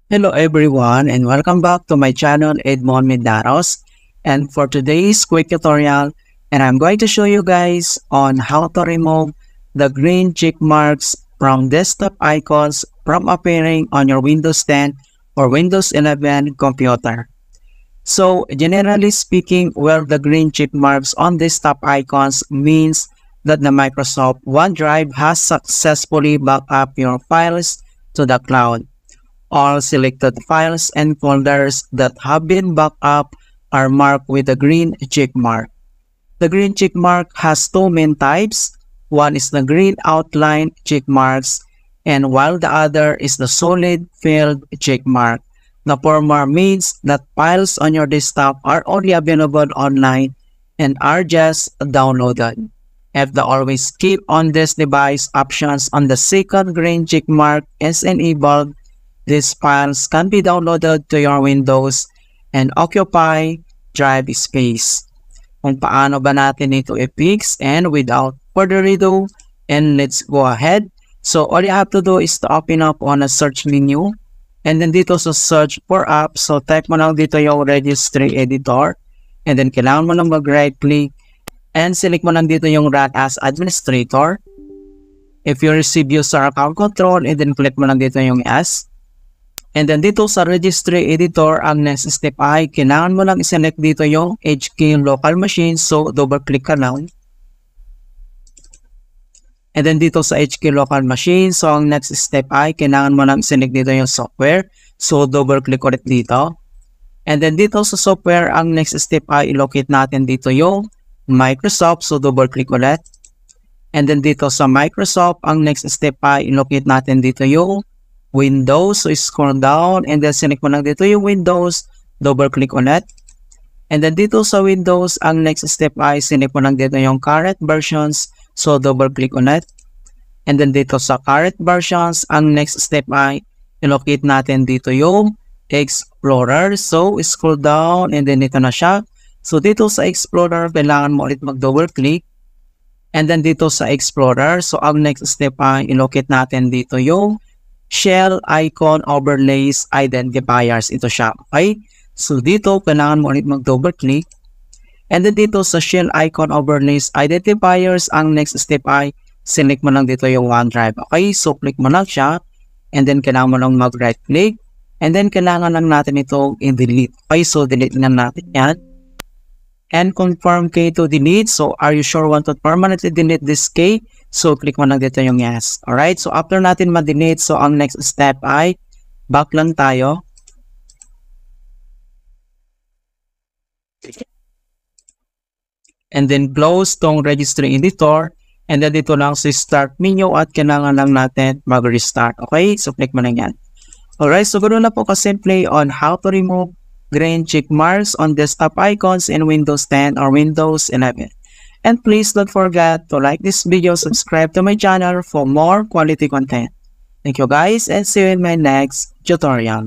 Hello everyone and welcome back to my channel Edmond Mendaros, and for today's quick tutorial and I'm going to show you guys on how to remove the green check marks from desktop icons from appearing on your Windows 10 or Windows 11 computer. So generally speaking, where the green check marks on desktop icons means that the Microsoft OneDrive has successfully backed up your files to the cloud. All selected files and folders that have been backed up are marked with a green check mark. The green check mark has two main types. One is the green outline check marks, and while the other is the solid filled check mark. The former means that files on your desktop are only available online and are just downloaded. If the always keep on this device options on the second green check mark is enabled, these files can be downloaded to your Windows and occupy drive space. Kung paano ba natin ito i-fix, and without further ado, and let's go ahead. So all you have to do is to open up on a search menu, and then dito sa search for app, so type mo lang dito yung registry editor, and then kailangan mo lang mag-right click, and select mo lang dito yung run as administrator. If you receive user account control, and then click mo lang dito yung yes. And then dito sa registry editor, ang next step ay kailangan mo lang i-select dito yung HK local machine. So double click ka lang. And then dito sa HK local machine, so ang next step ay kailangan mo lang i-select dito yung software. So double click ulit dito. And then dito sa software, ang next step ay i-locate natin dito yung Microsoft. So double click ulit. And then dito sa Microsoft, ang next step ay i-locate natin dito yung Windows. So scroll down and then select mo lang dito yung Windows, double click ulit. And then dito sa Windows, ang next step ay select mo lang dito yung current versions. So double click ulit. And then dito sa current versions, ang next step ay i-locate natin dito yung Explorer. So scroll down and then ito na siya. So dito sa Explorer, kailangan mo ulit mag-double click. And then dito sa Explorer, so ang next step ay i-locate natin dito yung Shell Icon Overlays Identifiers. Ito siya. Okay? So dito, kailangan mo ulit mag-double click. And then dito sa Shell Icon Overlays Identifiers, ang next step ay select mo lang dito yung OneDrive. Okay? So click mo lang siya. And then kailangan mo lang mag-right click. And then kailangan lang natin itong i-delete. Okay? So delete na natin yan. And confirm key to delete. So are you sure want to permanently delete this key? So click mo lang dito yung yes. Alright, so after natin ma-delete, so ang next step ay back lang tayo. And then close tong registry editor. And then dito lang sa start menu at kailangan lang natin mag-restart. Okay, so click mo lang yan. Alright, so ganoon na po kasimple on how to remove green check marks on desktop icons in Windows 10 or Windows 11. And please don't forget to like this video, subscribe to my channel for more quality content. Thank you guys and see you in my next tutorial.